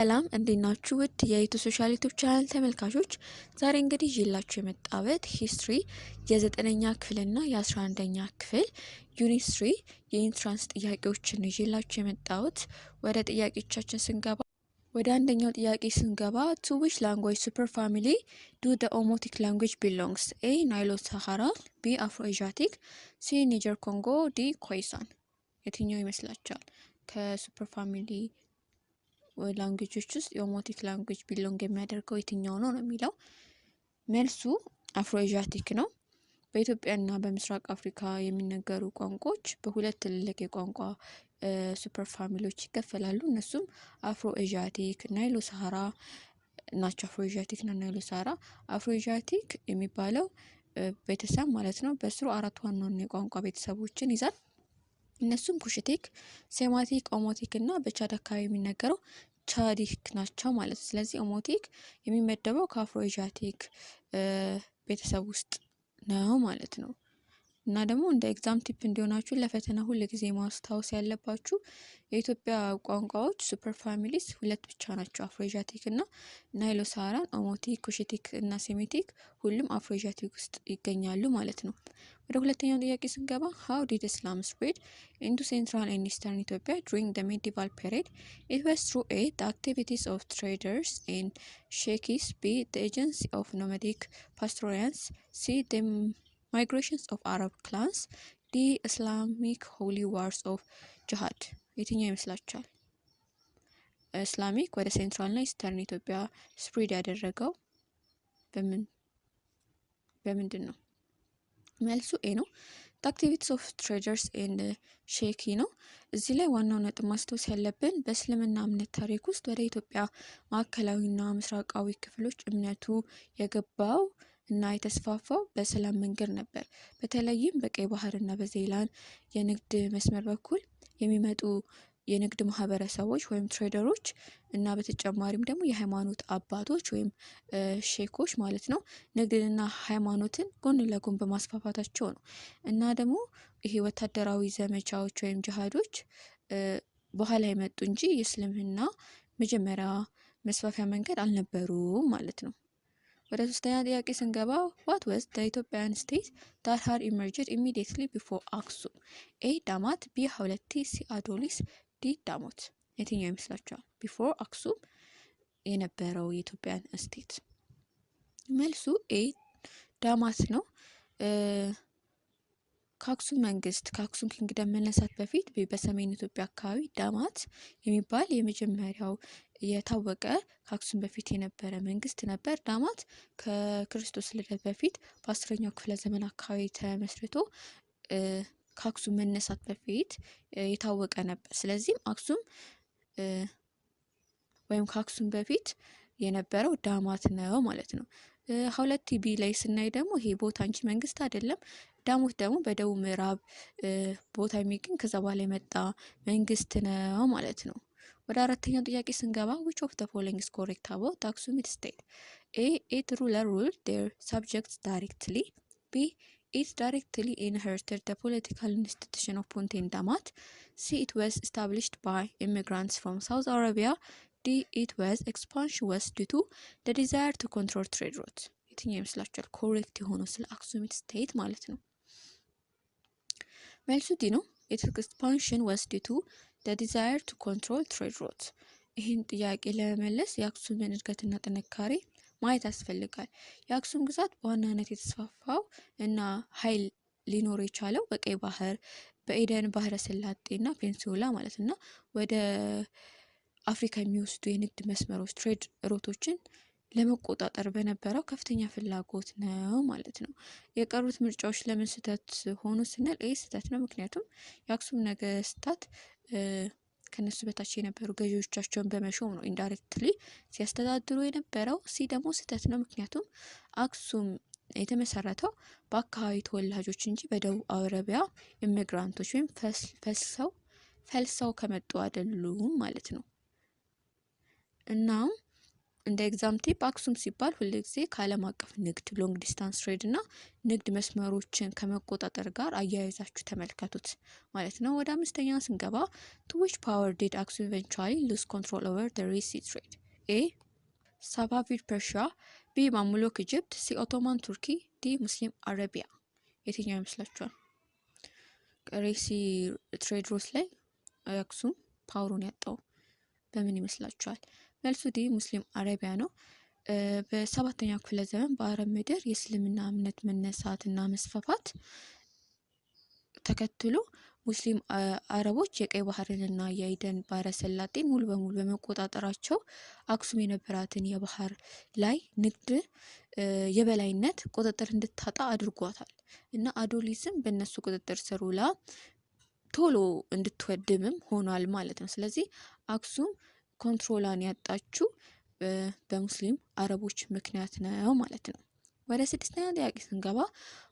ሰላም እንዴት ናችሁ? ውድ የኢትዮ ሶሻል ዩቲዩብ ቻናል ተመልካቾች፣ ዛሬ እንግዲህ ይዤላችሁ የመጣሁት ሂስትሪ የ9ኛ ክፍልና የ11ኛ ክፍል ዩኒት 3 የኢንትራንስ ጥያቄዎችን ይዤላችሁ የመጣሁት። ወደ ጥያቄዎቻችን ስንገባ ወደ አንደኛው ጥያቄ ስንገባ to which language super family do the Omotic language belongs? A. Nilo-Sahara, B. Afro-Asiatic, C. Niger Congo, D. Khoisan። የትኛው ይመስላችኋል? ከሱፐር ፋሚሊ ላንጉጆች ውስጥ የኦሞቲክ ላንጉጅ ቢሎንግ የሚያደርገው የትኛው ነው የሚለው መልሱ አፍሮ-ኤዥያቲክ ነው። በኢትዮጵያና በምስራቅ አፍሪካ የሚነገሩ ቋንቋዎች በሁለት ትልልቅ የቋንቋ ሱፐር ፋሚሊዎች ይከፈላሉ። እነሱም አፍሮ-ኤዥያቲክ፣ ናይሎ-ሳሃራ ናቸው። አፍሮ-ኤዥያቲክ እና ናይሎ-ሳሃራ። አፍሮ-ኤዥያቲክ የሚባለው ቤተሰብ ማለት ነው። በስሩ 4 ዋና ዋና የቋንቋ ቤተሰቦችን ይዛል። እነሱም ኩሽቲክ፣ ሴማቲክ፣ ኦሞቲክ እና በቻድ አካባቢ የሚነገረው ቻዲክ ናቸው ማለት ነው። ስለዚህ ኦሞቲክ የሚመደበው ከአፍሮ-ኤዥያቲክ ቤተሰብ ውስጥ ነው ማለት ነው። እና ደግሞ እንደ ኤግዛም ቲፕ እንዲሆናችሁ ለፈተና ሁሉ ጊዜ ማስታወስ ያለባችሁ የኢትዮጵያ ቋንቋዎች ሱፐር ፋሚሊስ ሁለት ብቻ ናቸው፣ አፍሮ-ኤዥያቲክ እና ናይሎ-ሳሃራን። ኦሞቲክ፣ ኩሽቲክ እና ሴሜቲክ ሁሉም አፍሮ-ኤዥያቲክ ውስጥ ይገኛሉ ማለት ነው። ወደ ሁለተኛው ጥያቄ ስንገባ how did Islam spread into Central and Eastern Ethiopia during the medieval period? It was through A. the activities of traders and sheikhs, B. the agency of nomadic pastoralists, C. the migrations of Arab clans, D. Islamic holy wars of jihad። የትኛው ይመስላችኋል? ኢስላሚክ ወደ ሴንትራል እና ኢስተርን ኢትዮጵያ ስፕሪድ ያደረገው በምንድን ነው? መልሱ ኤ ነው። አክቲቪቲስ ኦፍ ትሬደርስ ኤንድ ሼኪ ነው። እዚህ ላይ ዋናው ነጥብ ማስታወስ ያለብን በእስልምና እምነት ታሪክ ውስጥ ወደ ኢትዮጵያ ማዕከላዊና ምስራቃዊ ክፍሎች እምነቱ የገባው እና የተስፋፋው በሰላም መንገድ ነበር። በተለይም በቀይ ባህር እና በዜላን የንግድ መስመር በኩል የሚመጡ የንግድ ማህበረሰቦች ወይም ትሬደሮች እና በተጨማሪም ደግሞ የሃይማኖት አባቶች ወይም ሼኮች ማለት ነው ንግድና ሃይማኖትን ጎን ለጎን በማስፋፋታቸው ነው። እና ደግሞ ይሄ ወታደራዊ ዘመቻዎች ወይም ጅሃዶች በኋላ የመጡ እንጂ የእስልምና መጀመሪያ መስፋፊያ መንገድ አልነበሩም ማለት ነው። ወደ ሶስተኛ ጥያቄ ስንገባ what was the Ethiopian state that had emerged immediately before አክሱም? A. ዳማት፣ B. ሀውለቲ፣ C. አዶሊስ፣ D. ዳሞት። የትኛው ይመስላችኋል? ቢፎር አክሱም የነበረው የኢትዮጵያን ስቴት መልሱ ኤ ዳማት ነው። ከአክሱም መንግስት ከአክሱም ኪንግደም መነሳት በፊት በሰሜን ኢትዮጵያ አካባቢ ዳማት የሚባል የመጀመሪያው የታወቀ ከአክሱም በፊት የነበረ መንግስት ነበር። ዳማት ከክርስቶስ ልደት በፊት በ10ኛው ክፍለ ዘመን አካባቢ ተመስርቶ ከአክሱም መነሳት በፊት የታወቀ ነበር። ስለዚህም አክሱም ወይም ከአክሱም በፊት የነበረው ዳማት ነው ማለት ነው። ሀውለቲ ቢ ላይ ስናይ ደግሞ ይሄ ቦታ እንጂ መንግስት አይደለም። ዳሞት ደግሞ በደቡብ ምዕራብ ቦታ የሚገኝ ከዛ በኋላ የመጣ መንግስት ነው ማለት ነው። ወደ አራተኛው ጥያቄ ስንገባ which of the following is correct about Aksumite state? A. It ruler ruled their subjects directly. B. It directly inherited the political institution of Ponte and Damat. C. It was established by immigrants from South Arabia. D. It was expansion was due to the desire to control trade routes። የትኛው ይመስላችኋል ኮሬክት የሆነው ስለ አክሱሚት ስቴት ማለት ነው? መልሱ ዲ ነው። its expansion was due to the desire to control trade routes። ይህን ጥያቄ ለመመለስ የአክሱምን እድገትና ጥንካሬ ማየት ያስፈልጋል። የአክሱም ግዛት በዋናነት የተስፋፋው እና ኃይል ሊኖር የቻለው በቀይ ባህር፣ በኤደን ባህረ ሰላጤ እና ፔኒንሱላ ማለት እና ወደ አፍሪካ የሚወስዱ የንግድ መስመሮች ትሬድ ሮቶችን ለመቆጣጠር በነበረው ከፍተኛ ፍላጎት ነው ማለት ነው። የቀሩት ምርጫዎች ለምን ስህተት ሆኑ ስንል ኤ ስህተት ነው፣ ምክንያቱም የአክሱም ነገስታት ከነሱ በታች የነበሩ ገዢዎቻቸውን በመሾም ነው ኢንዳይሬክትሊ ሲያስተዳድሩ የነበረው። ሲ ደግሞ ስህተት ነው፣ ምክንያቱም አክሱም የተመሰረተው በአካባቢ ተወላጆች እንጂ በደቡብ አረቢያ ኢሚግራንቶች ወይም ፈልሰው ከመጡ አይደሉም ማለት ነው። እናም እንደ ኤግዛም ቲፕ አክሱም ሲባል ሁልጊዜ ከዓለም አቀፍ ንግድ ሎንግ ዲስታንስ ትሬድ እና ንግድ መስመሮችን ከመቆጣጠር ጋር አያይዛችሁ ተመልከቱት ማለት ነው። ወደ አምስተኛ ስንገባ to which power did Aksum eventually lose control over the Red Sea trade? A. Safavid Persia, B. ማሙሉክ ኢጅፕት፣ ሲ. ኦቶማን ቱርኪ፣ ዲ. ሙስሊም አረቢያ። የትኛው ይመስላችኋል? ሬድ ሲ ትሬድ ሮስ ላይ አክሱም ፓወሩን ያጣው በምን ይመስላችኋል? መልሱ ዲ ሙስሊም አረቢያ ነው። በሰባተኛው ክፍለ ዘመን በአረብ ምድር የእስልምና እምነት መነሳትና መስፋፋት ተከትሎ ሙስሊም አረቦች የቀይ ባህርንና የኤደን ባህረ ሰላጤን ሙሉ በሙሉ በመቆጣጠራቸው አክሱም የነበራትን የባህር ላይ ንግድ የበላይነት ቁጥጥር እንድታጣ አድርጓታል እና አዶሊስም በእነሱ ቁጥጥር ስር ውላ ቶሎ እንድትወድምም ሆኗል ማለት ነው። ስለዚህ አክሱም ኮንትሮላን ያጣችው በሙስሊም አረቦች ምክንያት ነው ማለት ነው። ወደ ስድስተኛ ጥያቄ ስንገባ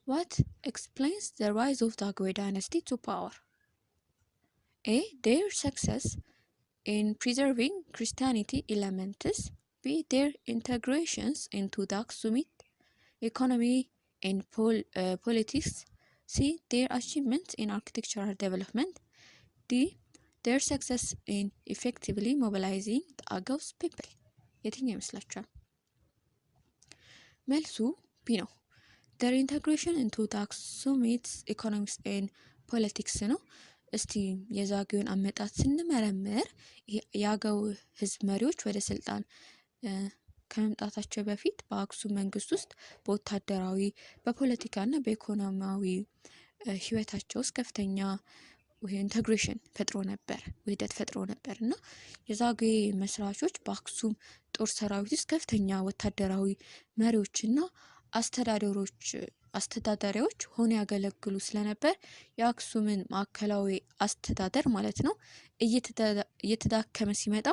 what explains the rise of the Zagwe dynasty to power? A. Their success in preserving Christianity elements. B. Their integrations into the Aksumite economy and politics. C. Their achievements in architectural development. D. Their success in effectively mobilizing the Agaus people. የትኛው ይመስላችኋል? መልሱ ቢ ነው። their integration into the Aksumite economics and politics ነው። እስቲ የዛጌውን አመጣጥ ስንመረምር የአገው ህዝብ መሪዎች ወደ ስልጣን ከመምጣታቸው በፊት በአክሱም መንግስት ውስጥ በወታደራዊ በፖለቲካና በኢኮኖሚያዊ ህይወታቸው ውስጥ ከፍተኛ ኢንተግሬሽን ፈጥሮ ነበር፣ ውህደት ፈጥሮ ነበር እና የዛጌ መስራቾች በአክሱም ጦር ሰራዊት ውስጥ ከፍተኛ ወታደራዊ መሪዎችና አስተዳዳሪዎች ሆነው ያገለግሉ ስለነበር የአክሱምን ማዕከላዊ አስተዳደር ማለት ነው እየተዳከመ ሲመጣ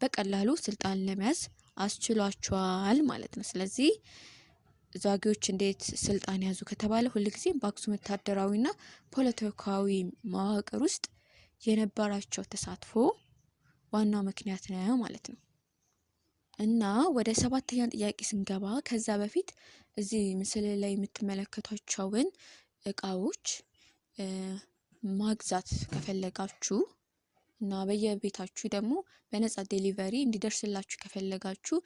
በቀላሉ ስልጣን ለመያዝ አስችሏቸዋል ማለት ነው። ስለዚህ ዛጌዎች እንዴት ስልጣን ያዙ ከተባለ ሁልጊዜም በአክሱም ወታደራዊና ፖለቲካዊ መዋቅር ውስጥ የነበራቸው ተሳትፎ ዋናው ምክንያት ነው ማለት ነው። እና ወደ ሰባተኛ ጥያቄ ስንገባ ከዛ በፊት እዚህ ምስል ላይ የምትመለከቷቸውን እቃዎች ማግዛት ከፈለጋችሁ እና በየቤታችሁ ደግሞ በነፃ ዴሊቨሪ እንዲደርስላችሁ ከፈለጋችሁ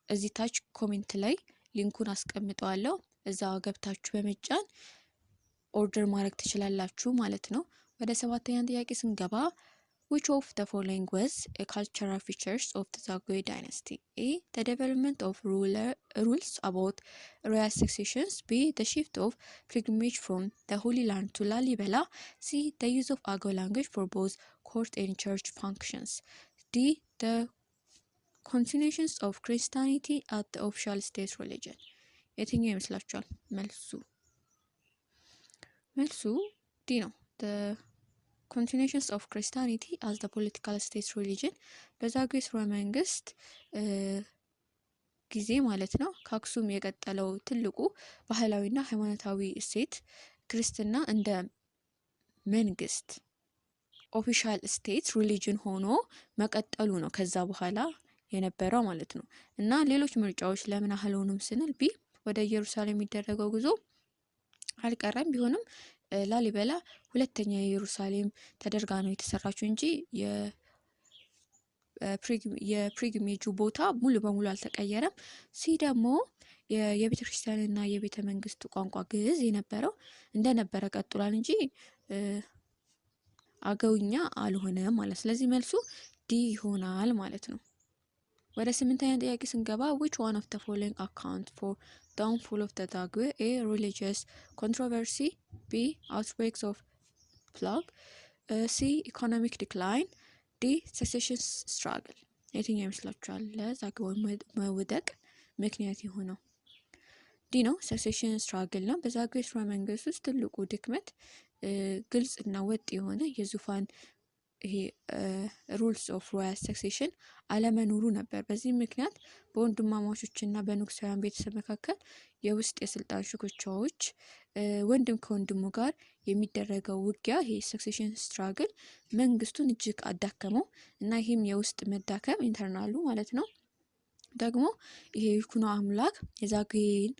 እዚህ ታች ኮሜንት ላይ ሊንኩን አስቀምጠዋለሁ። እዛ ገብታችሁ በመጫን ኦርደር ማድረግ ትችላላችሁ ማለት ነው። ወደ ሰባተኛ ጥያቄ ስንገባ which of the following was a cultural features of the Zagwe dynasty? A. The development of rules about royal successions. B. The shift of pilgrimage from the Holy Land to Lalibela. C. The use of Agaw language for both court and church functions. D. The continuations of Christianity at the official state religion. የትኛው ይመስላችኋል? መልሱ ዲ ነው። the continuations of Christianity as the political state religion በዛጌ ስርወ መንግስት ጊዜ ማለት ነው ከአክሱም የቀጠለው ትልቁ ባህላዊና ሃይማኖታዊ እሴት ክርስትና እንደ መንግስት ኦፊሻል ስቴት ሪሊጅን ሆኖ መቀጠሉ ነው ከዛ በኋላ የነበረው ማለት ነው። እና ሌሎች ምርጫዎች ለምን አልሆኑም ስንል ቢ ወደ ኢየሩሳሌም የሚደረገው ጉዞ አልቀረም ቢሆንም ላሊበላ ሁለተኛ ኢየሩሳሌም ተደርጋ ነው የተሰራችው እንጂ የፕሪግሜጁ ቦታ ሙሉ በሙሉ አልተቀየረም። ሲ ደግሞ የቤተክርስቲያንና የቤተ መንግስት ቋንቋ ግዕዝ የነበረው እንደነበረ ቀጥሏል እንጂ አገውኛ አልሆነም ማለት። ስለዚህ መልሱ ዲ ይሆናል ማለት ነው። ወደ ስምንተኛ ጥያቄ ስንገባ which one of the following account for downfall of the Zagwe? A. religious controversy. B. outbreaks of plague. C. economic decline. D. succession struggle. የትኛው ይመስላችኋል ለዛግዌ መውደቅ ምክንያት የሆነው? ዲ ነው። succession struggle ነው። በዛግዌ ስርወ መንግስት ውስጥ ትልቁ ድክመት ግልጽ እና ወጥ የሆነ የዙፋን ይሄ ሩልስ ኦፍ ሮያል ሰክሴሽን አለመኖሩ ነበር። በዚህ ምክንያት በወንድማማቾችና በንጉሳውያን ቤተሰብ መካከል የውስጥ የስልጣን ሽኩቻዎች፣ ወንድም ከወንድሙ ጋር የሚደረገው ውጊያ፣ ይሄ ሰክሴሽን ስትራግል መንግስቱን እጅግ አዳከመው እና ይህም የውስጥ መዳከም ኢንተርናሉ ማለት ነው። ደግሞ ይሄ ይኩኖ አምላክ የዛጉዌን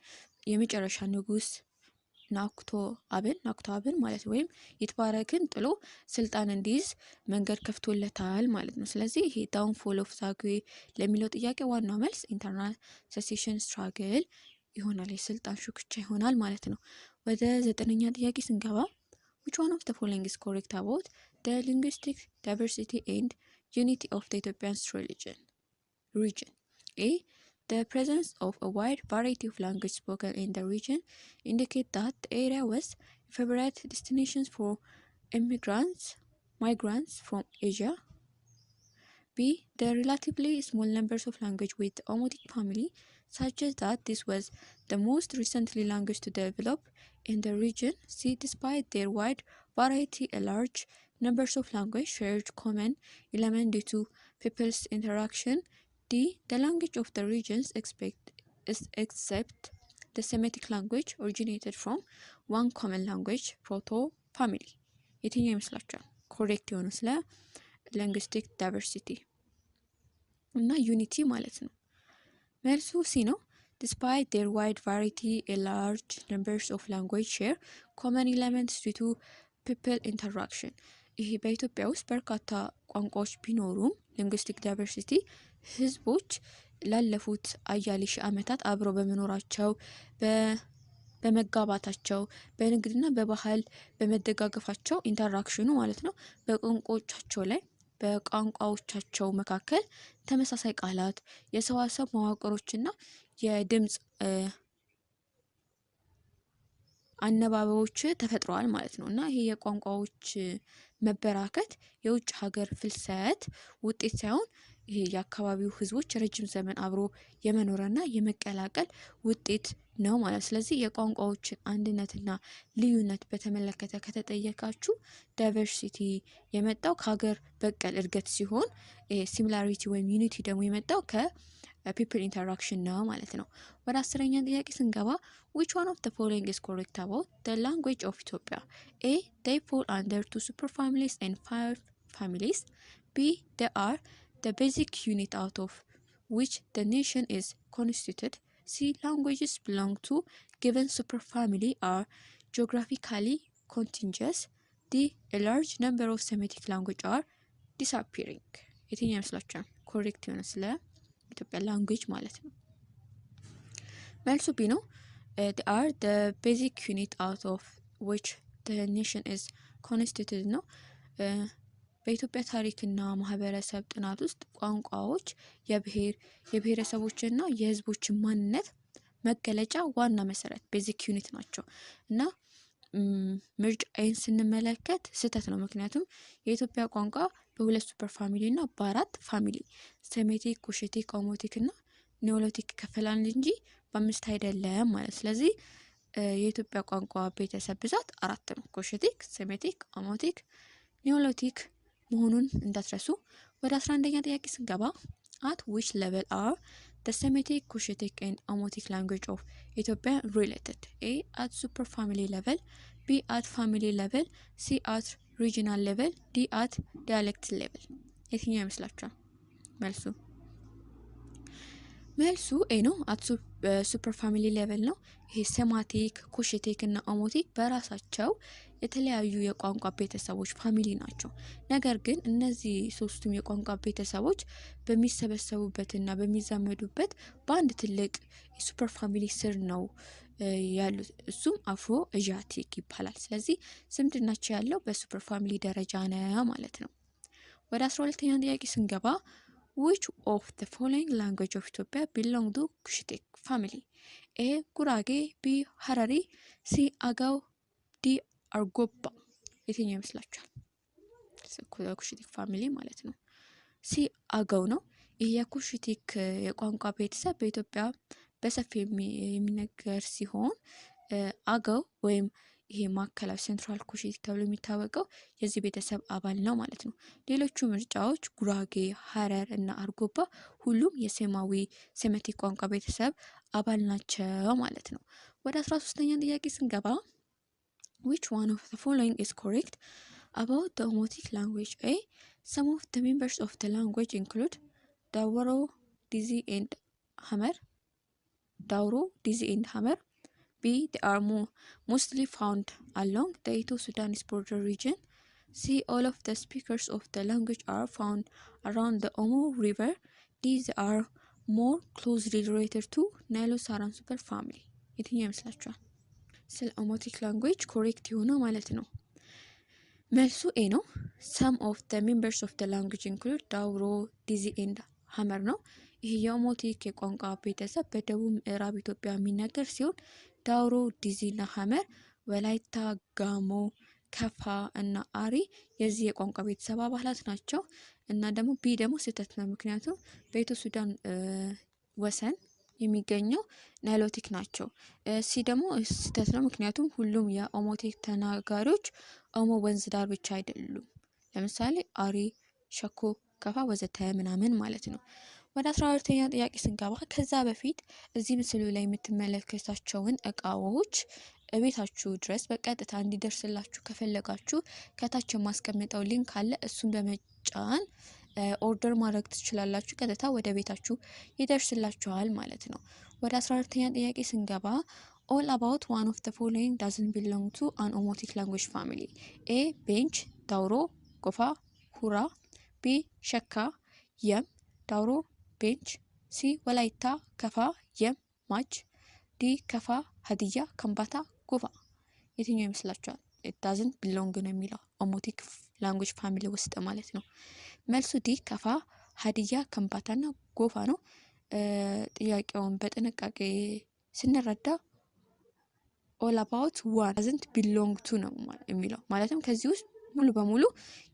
የመጨረሻ ንጉስ ናኩቶ አብን ማለት ወይም ይትባረክን ጥሎ ስልጣን እንዲይዝ መንገድ ከፍቶለታል ማለት ነው። ስለዚህ ይሄ ዳውንፎል ኦፍ ዛጉዌ ለሚለው ጥያቄ ዋናው መልስ ኢንተርናል ሰክሴሽን ስትራግል ይሆናል፣ የስልጣን ሽኩቻ ይሆናል ማለት ነው። ወደ 9ኛ ጥያቄ ስንገባ which one of the following is correct about the linguistic diversity and unity of the Ethiopian region? A. The presence of a wide variety of languages spoken in the region indicate that the area was a favorite destination for migrants from Asia. B. The relatively small numbers of language with the Omotic family suggest that this was the most recently language to develop in the region. C. Despite their wide variety, a large numbers of language shared common element due to people's interaction. D. The language of the regions except the Semitic language originated from one common language proto-family. የትኛው ይመስላችኋል ኮሬክት የሆነ ስለ ሊንግዊስቲክ ዳይቨርሲቲ እና ዩኒቲ ማለት ነው? መልሱ ሲ ነው። Despite their wide variety, a large numbers of language share common elements due to people interaction. ይሄ በኢትዮጵያ ውስጥ በርካታ ቋንቋዎች ቢኖሩም ሊንግዊስቲክ ዳይቨርሲቲ ህዝቦች ላለፉት አያሌ ሺህ ዓመታት አብረው በመኖራቸው በመጋባታቸው በንግድና በባህል በመደጋገፋቸው ኢንተራክሽኑ ማለት ነው በቋንቋዎቻቸው መካከል ተመሳሳይ ቃላት፣ የሰዋሰው መዋቅሮችና የድምጽ አነባበቦች ተፈጥረዋል ማለት ነው እና ይሄ የቋንቋዎች መበራከት የውጭ ሀገር ፍልሰት ውጤት ሳይሆን ይሄ የአካባቢው ህዝቦች ረጅም ዘመን አብሮ የመኖርና የመቀላቀል ውጤት ነው ማለት። ስለዚህ የቋንቋዎችን አንድነትና ልዩነት በተመለከተ ከተጠየቃችሁ ዳይቨርሲቲ የመጣው ከሀገር በቀል እድገት ሲሆን ሲሚላሪቲ ወይም ዩኒቲ ደግሞ የመጣው ከፒፕል ኢንተራክሽን ነው ማለት ነው። ወደ 10ኛ ጥያቄ ስንገባ which one of the following is correct about the language of Ethiopia? A. They fall under 2 superfamilies and 5 families. B. They are the basic unit out of which the nation is constituted. C. Languages belong to given superfamily are geographically contiguous. D. A large number of Semitic languages are disappearing. የትኛው ይመስላችኋል ኮሬክት የሆነ ስለ ኢትዮጵያ ላንጉዌጅ ማለት ነው? መልሱ ቢ ነው። they are the basic unit out of which the nation is constituted ነው። በኢትዮጵያ ታሪክና ማህበረሰብ ጥናት ውስጥ ቋንቋዎች የብሔረሰቦችና የህዝቦችን ማንነት መገለጫ ዋና መሰረት ቤዚክ ዩኒት ናቸው እና ምርጫዬን ስንመለከት ስህተት ነው። ምክንያቱም የኢትዮጵያ ቋንቋ በሁለት ሱፐር ፋሚሊ እና በአራት ፋሚሊ ሴሜቲክ፣ ኩሽቲክ፣ ኦሞቲክ እና ኒዮሎቲክ ይከፈላል እንጂ በአምስት አይደለም ማለት። ስለዚህ የኢትዮጵያ ቋንቋ ቤተሰብ ብዛት 4 ነው። ኩሽቲክ፣ ሴሜቲክ፣ ኦሞቲክ፣ ኒዮሎቲክ መሆኑን እንዳትረሱ። ወደ 11ኛ ጥያቄ ስንገባ at which level are the Semitic, Cushitic and Omotic language of Ethiopia related? A. At superfamily level. B. At family level. C. At regional level. D. At dialect level. የትኛው ይመስላችኋል መልሱ? መልሱ ኤ ነው። አት ሱፐር ፋሚሊ ሌቨል ነው። ይሄ ሴማቲክ፣ ኩሽቲክ እና ኦሞቲክ በራሳቸው የተለያዩ የቋንቋ ቤተሰቦች ፋሚሊ ናቸው። ነገር ግን እነዚህ ሶስቱም የቋንቋ ቤተሰቦች በሚሰበሰቡበትና በሚዛመዱበት በአንድ ትልቅ ሱፐር ፋሚሊ ስር ነው ያሉት። እሱም አፍሮ ኤዥያቲክ ይባላል። ስለዚህ ዝምድናቸው ያለው በሱፐር ፋሚሊ ደረጃ ነው ማለት ነው። ወደ 12ኛ ጥያቄ ስንገባ which of the following language of Ethiopia belong to Cushitic family? A. ጉራጌ B. ሀረሪ C. አጋው D. አርጎባ የትኛው ይመስላችኋል? ኩሽቲክ ፋሚሊ ማለት ነው። ሲ አጋው ነው። ይህ የኩሽቲክ የቋንቋ ቤተሰብ በኢትዮጵያ በሰፊ የሚነገር ሲሆን አጋው ወይም ይሄ ማዕከላዊ ሴንትራል ኩሽቲክ ተብሎ የሚታወቀው የዚህ ቤተሰብ አባል ነው ማለት ነው። ሌሎቹ ምርጫዎች ጉራጌ፣ ሀረር እና አርጎባ ሁሉም የሴማዊ ሴሜቲክ ቋንቋ ቤተሰብ አባል ናቸው ማለት ነው። ወደ 13ኛ ጥያቄ ስንገባ which one of the following is correct about the Omotic language? A. Some of the members of the language include Dauro, Dizi and Hammer. Dauro, Dizi and Hammer. B. They are mostly found along the Ethio-Sudanese border region. C. All of the speakers of the language are found around the Omo River. D. They are more closely related to Nilo-Saharan superfamily. የትኛው ይመስላችኋል? ስለ ኦሞቲክ ላንጉዌጅ ኮሬክት የሆነው ማለት ነው። መልሱ ኤ ነው። some of the members of the language include ዳውሮ፣ ዲዚ ኤንድ ሀመር ነው። ይህ የኦሞቲክ የቋንቋ ቤተሰብ በደቡብ ምዕራብ ኢትዮጵያ የሚነገር ሲሆን ዳውሮ፣ ዲዚ እና ሀመር ወላይታ፣ ጋሞ፣ ከፋ እና አሪ የዚህ የቋንቋ ቤተሰብ አባላት ናቸው። እና ደግሞ ቢ ደግሞ ስህተት ነው፣ ምክንያቱም በኢትዮ ሱዳን ወሰን የሚገኘው ናይሎቲክ ናቸው። ሲ ደግሞ ስህተት ነው፣ ምክንያቱም ሁሉም የኦሞቲክ ተናጋሪዎች ኦሞ ወንዝ ዳር ብቻ አይደሉም። ለምሳሌ አሪ፣ ሸኮ፣ ከፋ ወዘተ ምናምን ማለት ነው። ወደ 12ኛ ጥያቄ ስንገባ ከዛ በፊት እዚህ ምስሉ ላይ የምትመለከታቸውን እቃዎች እቤታችሁ ድረስ በቀጥታ እንዲደርስላችሁ ከፈለጋችሁ ከታች የማስቀምጠው ሊንክ አለ። እሱን በመጫን ኦርደር ማድረግ ትችላላችሁ። ቀጥታ ወደ ቤታችሁ ይደርስላችኋል ማለት ነው። ወደ 12ኛ ጥያቄ ስንገባ all about one of the following doesn't belong to an Omotic language family. A. ቤንች፣ ዳውሮ፣ ጎፋ፣ ሁራ። B. ሸካ፣ የም፣ ዳውሮ፣ ቤንች። ሲ. ወላይታ፣ ከፋ፣ የም፣ ማች። ዲ. ከፋ፣ ሀዲያ፣ ከምባታ፣ ጎፋ። የትኛው ይመስላችኋል? it doesn't belong ነው የሚለው ኦሞቲክ ላንጉዌጅ ፋሚሊ ውስጥ ማለት ነው። መልሱ ዲ ከፋ፣ ሀዲያ፣ ከምባታና ጎፋ ነው። ጥያቄውን በጥንቃቄ ስንረዳ all about one doesn't belong to ነው የሚለው ማለትም ከዚህ ውስጥ ሙሉ በሙሉ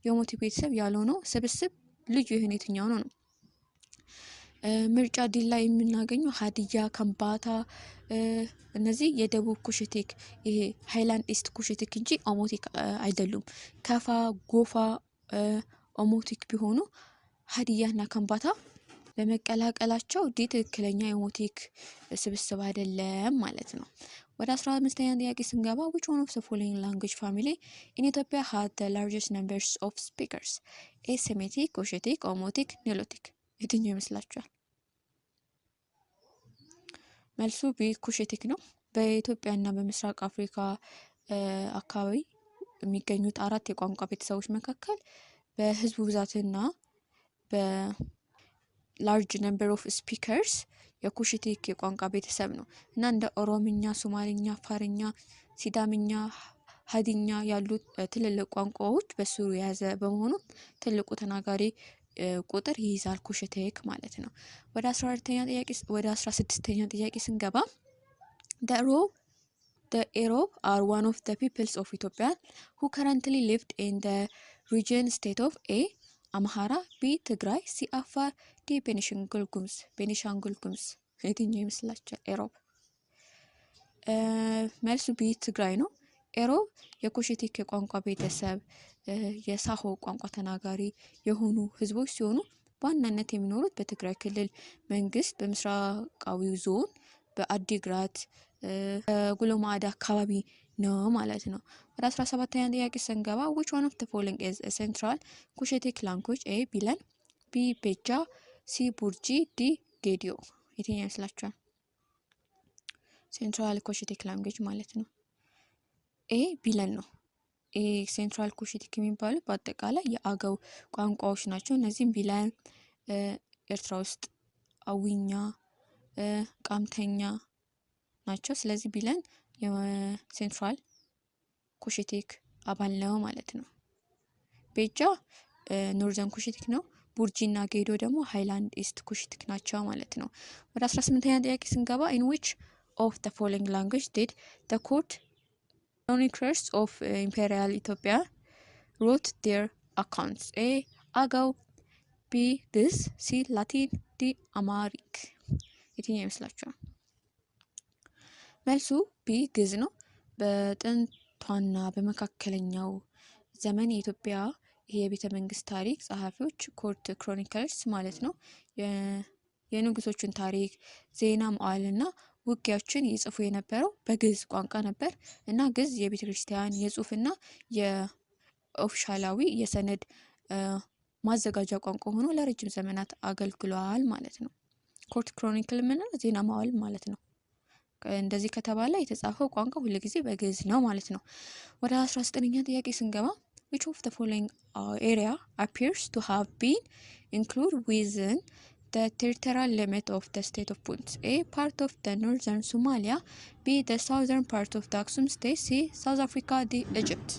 የኦሞቲክ ቤተሰብ ያልሆነው ስብስብ ልዩ የሆነ የትኛው ነው ነው። ምርጫ ዲ ላይ የምናገኘው ሀዲያ፣ ከምባታ እነዚህ የደቡብ ኩሽቲክ ይሄ ሃይላንድ ኢስት ኩሽቲክ እንጂ ኦሞቲክ አይደሉም። ከፋ፣ ጎፋ ኦሞቲክ ቢሆኑ ሀዲያና ከምባታ በመቀላቀላቸው ዲ ትክክለኛ የኦሞቲክ ስብስብ አይደለም ማለት ነው። ወደ 15ኛ ጥያቄ ስንገባ which one of the following language family in Ethiopia had the largest numbers of speakers? A. Semitic, Cushitic, Omotic, Nilotic. የትኛው ይመስላችኋል? መልሱ ቢ ኩሽቲክ ነው። በኢትዮጵያና በምስራቅ አፍሪካ አካባቢ የሚገኙት አራት የቋንቋ ቤተሰቦች መካከል በህዝቡ ብዛትና በላርጅ ነምበር ኦፍ ስፒከርስ የኩሽቲክ የቋንቋ ቤተሰብ ነው እና እንደ ኦሮምኛ፣ ሶማሊኛ፣ አፋርኛ፣ ሲዳምኛ፣ ሀዲኛ ያሉት ትልልቅ ቋንቋዎች በስሩ የያዘ በመሆኑ ትልቁ ተናጋሪ ቁጥር ይይዛል ኩሽቲክ ማለት ነው። ወደ 16ኛ ጥያቄ ስንገባ the Erob are one of the peoples of Ethiopia who currently lived in the region state of A. Amhara, B. ትግራይ፣ C. አፋር፣ D. ቤኒሻንጉል ጉሙዝ። የትኛው ይመስላችኋል? ኤሮብ መልሱ ቢ ትግራይ ነው። ኤሮብ የኩሽቲክ የቋንቋ ቤተሰብ የሳሆ ቋንቋ ተናጋሪ የሆኑ ህዝቦች ሲሆኑ በዋናነት የሚኖሩት በትግራይ ክልል መንግስት በምስራቃዊው ዞን በአዲግራት ጉሎማዳ አካባቢ ነው ማለት ነው። ወደ 17ኛ ጥያቄ ስንገባ which one of the following is a central Cushitic language? A. ቢለን፣ B. ቤጃ፣ C. ቡርጂ፣ D. ጌዲዮ። የትኛው ይመስላችኋል? ሴንትራል ኩሽቲክ ላንጉዌጅ ማለት ነው። ኤ ቢለን ነው። ኤ ሴንትራል ኩሽቲክ የሚባሉት በአጠቃላይ የአገው ቋንቋዎች ናቸው። እነዚህም ቢለን ኤርትራ ውስጥ አዊኛ፣ ቃምተኛ ናቸው። ስለዚህ ቢለን የሴንትራል ኩሽቲክ አባል ነው ማለት ነው። ቤጃ ኖርዘርን ኩሽቲክ ነው። ቡርጂና ጌዶ ደግሞ ሃይላንድ ኢስት ኩሽቲክ ናቸው ማለት ነው። ወደ 18ኛ ጥያቄ ስንገባ in which of the following language did the court chroniclers of imperial Ethiopia wrote their accounts? A. አገው፣ B. ግዕዝ፣ C. ላቲን፣ D. አማሪክ። የትኛው ይመስላችኋል? መልሱ ቢ ግዕዝ ነው። በጥንት ቷና በመካከለኛው ዘመን የኢትዮጵያ የቤተ መንግስት ታሪክ ጸሐፊዎች ኮርት ክሮኒከልስ ማለት ነው የንጉሶችን ታሪክ ዜና መዋዕልና ውጊያዎችን ይጽፉ የነበረው በግዕዝ ቋንቋ ነበር እና ግዕዝ የቤተ ክርስቲያን የጽሁፍና የኦፊሻላዊ የሰነድ ማዘጋጃ ቋንቋ ሆኖ ለረጅም ዘመናት አገልግሏል ማለት ነው። ኮርት ክሮኒክል ማለት ዜና መዋዕል ማለት ነው። እንደዚህ ከተባለ የተጻፈው ቋንቋ ሁሉ ጊዜ በግዕዝ ነው ማለት ነው። ወደ 19ኛ ጥያቄ ስንገባ which of the following area appears to have been included within the territorial limit of the state of Punt? A. Part of the northern Somalia. B. The southern part of the Aksum state. C. South Africa. D. Egypt.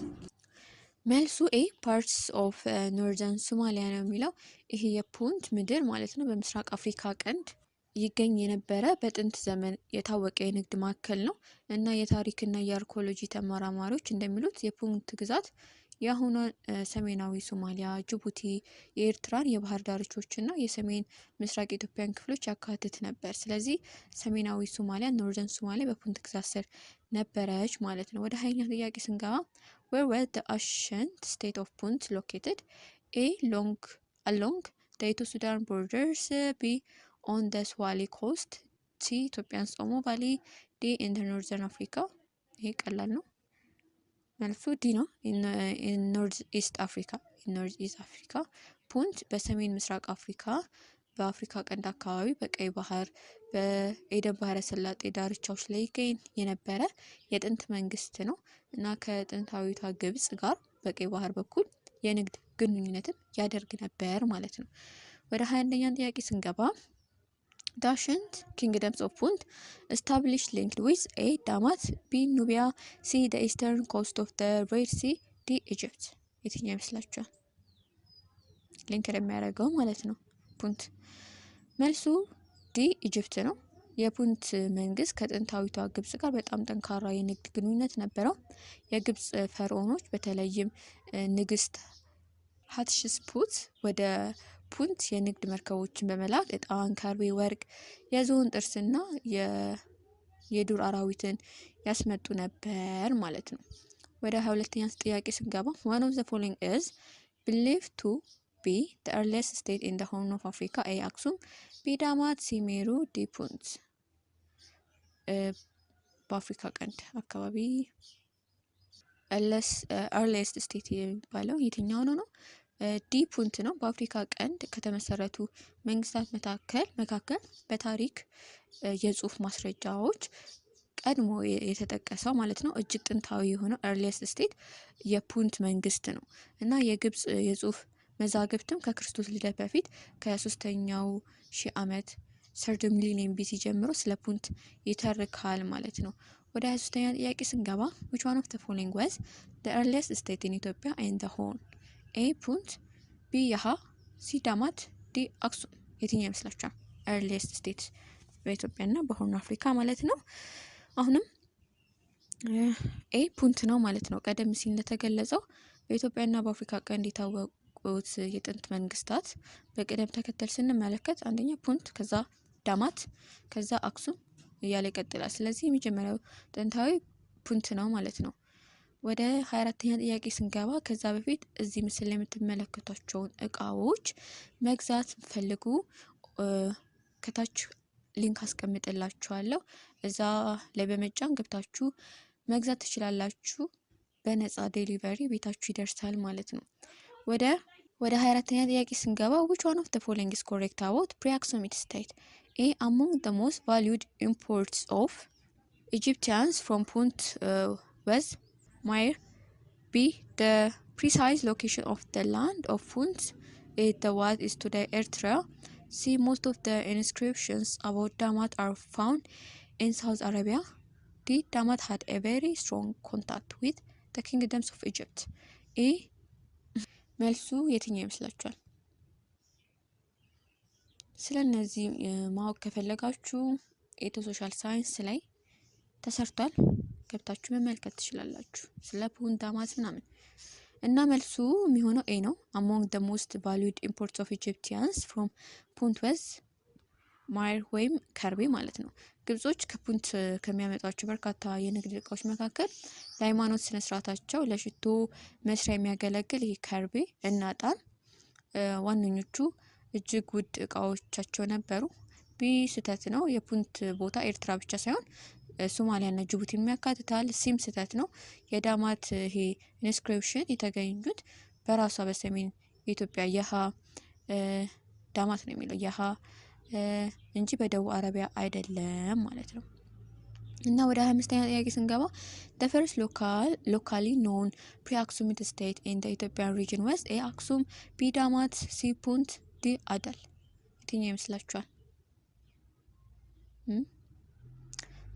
መልሱ ኤ ፓርትስ ኦፍ ኖርዘርን ሶማሊያ ነው የሚለው። ይሄ የፑንት ምድር ማለት ነው በምስራቅ አፍሪካ ቀንድ ይገኝ የነበረ በጥንት ዘመን የታወቀ የንግድ ማዕከል ነው እና የታሪክና የአርኪኦሎጂ ተመራማሪዎች እንደሚሉት የፑንት ግዛት የአሁኗ ሰሜናዊ ሶማሊያ፣ ጅቡቲ፣ የኤርትራን የባህር ዳርቻዎችና የሰሜን ምስራቅ ኢትዮጵያን ክፍሎች ያካትት ነበር። ስለዚህ ሰሜናዊ ሶማሊያ ኖርዘርን ሶማሊያ በፑንት ግዛት ስር ነበረች ማለት ነው። ወደ 20ኛ ጥያቄ ስንገባ where was the ancient state of Punt located? A. along the Ethiopia-Sudan borders. B. on the Swahili coast. C. Ethiopia's Omo Valley. D. in the northern Africa. ይሄ ቀላል ነው። መልሱ ዲ ነው። in north east Africa. ፑንት በሰሜን ምስራቅ አፍሪካ በአፍሪካ ቀንድ አካባቢ በቀይ ባህር በኤደን ባህረ ሰላጤ ዳርቻዎች ላይ ይገኝ የነበረ የጥንት መንግስት ነው እና ከጥንታዊቷ ግብጽ ጋር በቀይ ባህር በኩል የንግድ ግንኙነትን ያደርግ ነበር ማለት ነው። ወደ 21ኛ ጥያቄ ስንገባ the ancient kingdoms of Punt established linked with A. Damat. B. Nubia. C. the eastern coast of the Red Sea. D. Egypt. የትኛው ይመስላችኋል? ሊንክ የሚያደርገው ማለት ነው ፑንት። መልሱ ዲ ኢጅፕት ነው። የፑንት መንግስት ከጥንታዊቷ ግብጽ ጋር በጣም ጠንካራ የንግድ ግንኙነት ነበረው። የግብጽ ፈርዖኖች በተለይም ንግስት ሀትሽፕሱት ወደ ፑንት የንግድ መርከቦችን በመላክ እጣን፣ ከርቤ፣ ወርቅ፣ የዝሆን ጥርስና የዱር አራዊትን ያስመጡ ነበር ማለት ነው። ወደ 22ኛ ጥያቄ ስንገባ one of the following is believed to be the earliest state in the Horn of Africa? A. Aksum. B. Damat. C. Meru. D. Punt. በአፍሪካ ቀንድ አካባቢ earliest state የሚባለው የትኛው ነው? ዲ ፑንት ነው። በአፍሪካ ቀንድ ከተመሰረቱ መንግስታት መካከል በታሪክ የጽሁፍ ማስረጃዎች ቀድሞ የተጠቀሰው ማለት ነው እጅግ ጥንታዊ የሆነው earliest state የፑንት መንግስት ነው እና የግብጽ የጽሁፍ መዛግብትም ከክርስቶስ ልደት በፊት ከ3ኛው ሺህ ዓመት ሰርድ ሚሊኒየም ቢሲ ጀምሮ ስለ ፑንት ይተርካል ማለት ነው። ወደ 23ኛ ጥያቄ ስንገባ which one of the following was the earliest state in Ethiopia and the Horn? A. ፑንት. B. ያሃ. C. ዳማት. D. አክሱም። የትኛው ይመስላችኋል? earliest state በኢትዮጵያና በሆርን አፍሪካ ማለት ነው። አሁንም ኤ ፑንት ነው ማለት ነው። ቀደም ሲል እንደተገለጸው በኢትዮጵያና በአፍሪካ ቀንድ የታወቁት የጥንት መንግስታት በቅደም ተከተል ስንመለከት አንደኛ ፑንት፣ ከዛ ዳማት፣ ከዛ አክሱም እያለ ይቀጥላል። ስለዚህ የመጀመሪያው ጥንታዊ ፑንት ነው ማለት ነው። ወደ 24ኛ ጥያቄ ስንገባ ከዛ በፊት እዚህ ምስል ላይ የምትመለከቷቸውን እቃዎች መግዛት ፈልጉ ከታች ሊንክ አስቀምጥላችኋለሁ። እዛ ላይ በመጫን ገብታችሁ መግዛት ትችላላችሁ። በነፃ ዴሊቨሪ ቤታችሁ ይደርሳል ማለት ነው። ወደ 24ኛ ጥያቄ ስንገባ which one of the following is correct about pre-Aksumite state? A. among the most valued imports of Egyptians from Punt was Myr. B. the precise location of the land of Punt the what is today Eritrea. C. most of the inscriptions about Damat are found in Saudi Arabia. D. Damat had a very strong contact with the kingdoms of Egypt. A. መልሱ የትኛው ይመስላችኋል? ስለነዚህ ማወቅ ከፈለጋችሁ ኢትዮ ሶሻል ሳይንስ ላይ ተሰርቷል፣ ገብታችሁ መመልከት ትችላላችሁ ስለ ፑንት፣ ዳማት ምናምን እና መልሱ የሚሆነው ኤ ነው። among the most valued imports of Egyptians from Punt was ማይር ወይም ከርቤ ማለት ነው። ግብጾች ከፑንት ከሚያመጧቸው በርካታ የንግድ እቃዎች መካከል ለሃይማኖት ስነ ስርዓታቸው ለሽቶ መስሪያ የሚያገለግል ይህ ከርቤ እና ዕጣን ዋነኞቹ እጅግ ውድ እቃዎቻቸው ነበሩ። ቢ ስህተት ነው። የፑንት ቦታ ኤርትራ ብቻ ሳይሆን ሶማሊያና ጅቡቲን ያካትታል። ሲም ስህተት ነው። የዳማት ይሄ ኢንስክሪፕሽን የተገኙት በራሷ በሰሜን የኢትዮጵያ የሃ ዳማት ነው የሚለው የሃ እንጂ በደቡብ አረቢያ አይደለም ማለት ነው። እና ወደ 25ኛ ጥያቄ ስንገባ the first locally known pre-Aksumite state in the Ethiopian region was A አክሱም፣ ቢ ዳማት፣ ሲ ፑንት፣ ዲ አዳል። የትኛው ይመስላችኋል?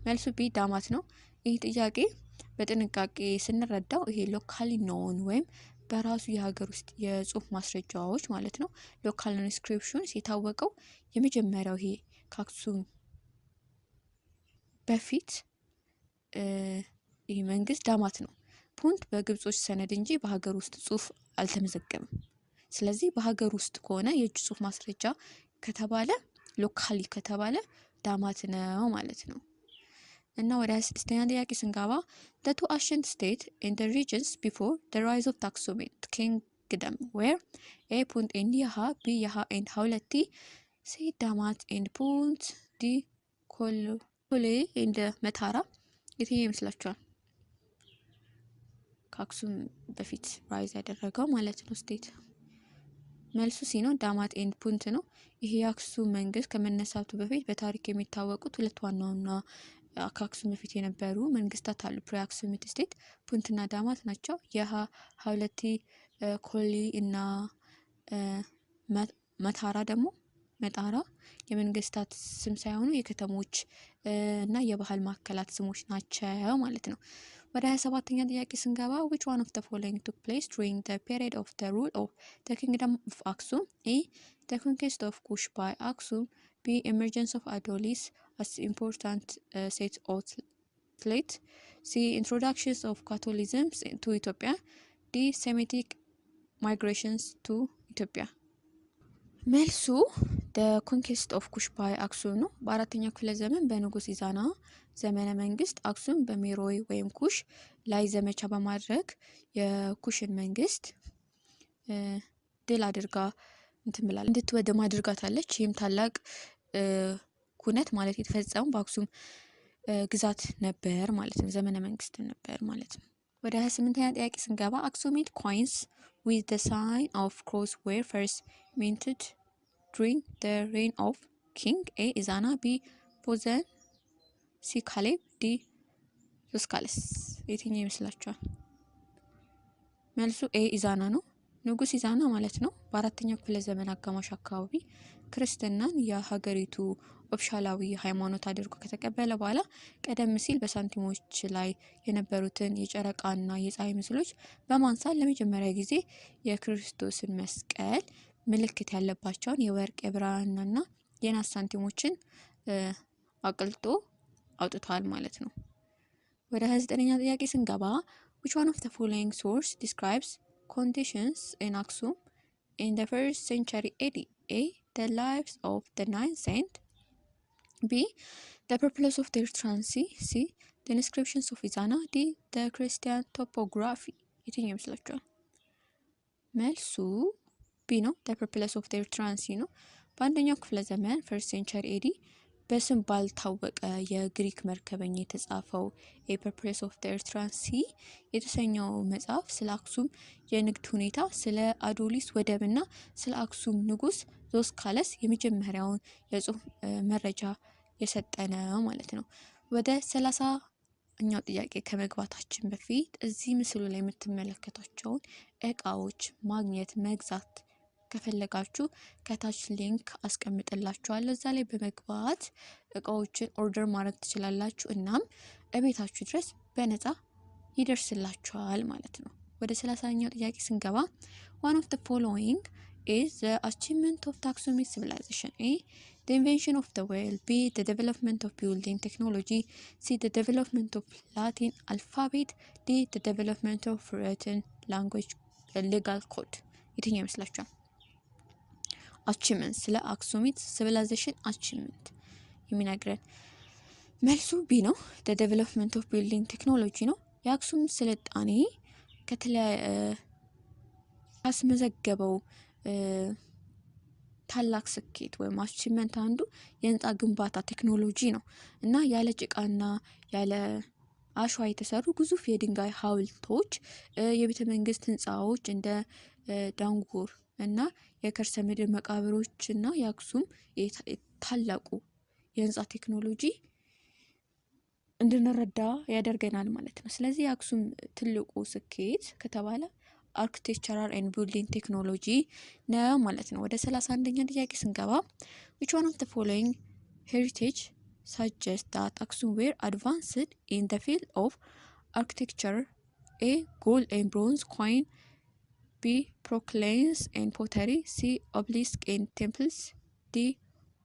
መልሱ ቢ ዳማት ነው። ይህ ጥያቄ በጥንቃቄ ስንረዳው ይሄ ሎካሊ ኖን ወይም በራሱ የሀገር ውስጥ የጽሁፍ ማስረጃዎች ማለት ነው። ሎካል ኢንስክሪፕሽንስ የታወቀው የመጀመሪያው ይሄ ከአክሱም በፊት ይህ መንግስት ዳማት ነው። ፑንት በግብጾች ሰነድ እንጂ በሀገር ውስጥ ጽሁፍ አልተመዘገበም። ስለዚህ በሀገር ውስጥ ከሆነ የእጅ ጽሁፍ ማስረጃ ከተባለ ሎካሊ ከተባለ ዳማት ነው ማለት ነው። እና ወደ 26ኛ ጥያቄ ስንገባ the two ancient states in the regions before the rise of the Aksumite kingdom were A ፑንት and ያሃ፣ ቢ ያሃ and ሀውለቲ፣ ሲ ዳማት and ፑንት፣ ዲ ኮሌ and መታራ። የትኛው ይመስላችኋል? ከአክሱም በፊት ራይዝ ያደረገው ማለት ነው ስቴት። መልሱ ሲ ነው፣ ዳማት ኤንድ ፑንት ነው። ይሄ የአክሱም መንግስት ከመነሳቱ በፊት በታሪክ የሚታወቁት ሁለት ዋና ከአክሱም በፊት የነበሩ መንግስታት አሉ። ፕሪ አክሱሚት ስቴት ፑንትና ዳማት ናቸው። የሃ ሀውለቲ፣ ኮሊ እና መታራ ደግሞ መጣራ የመንግስታት ስም ሳይሆኑ የከተሞች እና የባህል ማዕከላት ስሞች ናቸው ማለት ነው። ወደ 27ኛ ጥያቄ ስንገባ which one of the following took place during the period of the rule of the kingdom of Aksum? A the conquest of Kush by Aksum, B emergence of Adolis as important state outlet, C introductions of Catholicism to Ethiopia, D Semitic migrations to Ethiopia። መልሱ the conquest of Kush by Aksum ነው። በአራተኛው ክፍለ ዘመን በንጉስ ኢዛና ዘመነ መንግስት አክሱም በሜሮይ ወይም ኩሽ ላይ ዘመቻ በማድረግ የኩሽን መንግስት ድል አድርጋ እንድትወድም አድርጋታለች። ይህም ታላቅ ኩነት ማለት የተፈጸመው በአክሱም ግዛት ነበር ማለት ነው። ዘመነ መንግስት ነበር ማለት ነው። ወደ 28ኛ ጥያቄ ስንገባ አክሱሚት ኮይንስ with the sign of cross were first minted during the reign of king A ኢዛና፣ ቢ ቦዘን፣ ሲ ካሌብ፣ ዲ ዮስካለስ። የትኛው ይመስላችኋል? መልሱ ኤ ኢዛና ነው። ንጉስ ኢዛና ማለት ነው በአራተኛው ክፍለ ዘመን አጋማሽ አካባቢ ክርስትናን የሀገሪቱ ኦፊሻላዊ ሃይማኖት አድርጎ ከተቀበለ በኋላ ቀደም ሲል በሳንቲሞች ላይ የነበሩትን የጨረቃና የፀሐይ ምስሎች በማንሳት ለመጀመሪያ ጊዜ የክርስቶስን መስቀል ምልክት ያለባቸውን የወርቅ የብርና የናስ ሳንቲሞችን አቅልጦ አውጥቷል ማለት ነው። ወደ 29ኛ ጥያቄ ስንገባ which one of the following source describes conditions in Aksum in the 1st century AD? A the lives of the 9th saint, B the purpose of their transi, C the inscriptions of Izana, D the Christian topography። የትኛው ይመስላችኋል? መልሱ ቢ ነው፣ the purpose of their transi ነው። በአንደኛው ክፍለ ዘመን 1st century AD በስም ባልታወቀ የግሪክ መርከበኛ የተጻፈው A Purpose of the Eritrean Sea የተሰኘው መጽሐፍ ስለ አክሱም የንግድ ሁኔታ፣ ስለ አዶሊስ ወደብና ስለ አክሱም ንጉስ ዞስካለስ የመጀመሪያውን የጽሁፍ መረጃ የሰጠነው ማለት ነው። ወደ 30ኛው ጥያቄ ከመግባታችን በፊት እዚህ ምስሉ ላይ የምትመለከቷቸውን እቃዎች ማግኘት መግዛት ከፈለጋችሁ ከታች ሊንክ አስቀምጥላችኋለሁ። እዛ ላይ በመግባት እቃዎችን ኦርደር ማድረግ ትችላላችሁ። እናም እቤታችሁ ድረስ በነፃ ይደርስላችኋል ማለት ነው። ወደ 30ኛው ጥያቄ ስንገባ one of the following is the achievement of the Aksumite civilization? A the invention of the wheel, B the development of building technology, C the development of Latin alphabet, D the development of written language legal code። የትኛው ይመስላችኋል? achievements ስለ አክሱሚት civilization achievement የሚነግረን። መልሱ ቢ ነው። the development of building technology ነው። የአክሱም ስልጣኔ ያስመዘገበው ታላቅ ስኬት ወይም አቺቭመንት አንዱ የህንጻ ግንባታ ቴክኖሎጂ ነው እና ያለ ጭቃና ያለ አሸዋ የተሰሩ ግዙፍ የድንጋይ ሐውልቶች፣ የቤተ መንግስት ህንጻዎች እንደ ዳንጉር እና የከርሰ ምድር መቃብሮችና የአክሱም ታላቁ የህንጻ ቴክኖሎጂ እንድንረዳ ያደርገናል ማለት ነው። ስለዚህ የአክሱም ትልቁ ስኬት ከተባለ architectural and building technology ነው ማለት ነው። ወደ 31ኛ ጥያቄ ስንገባ which one of the following heritage suggests that Aksum were advanced in the field of architecture? A. Gold and bronze coin. B. porcelains and pottery. C. obelisk and temples. D.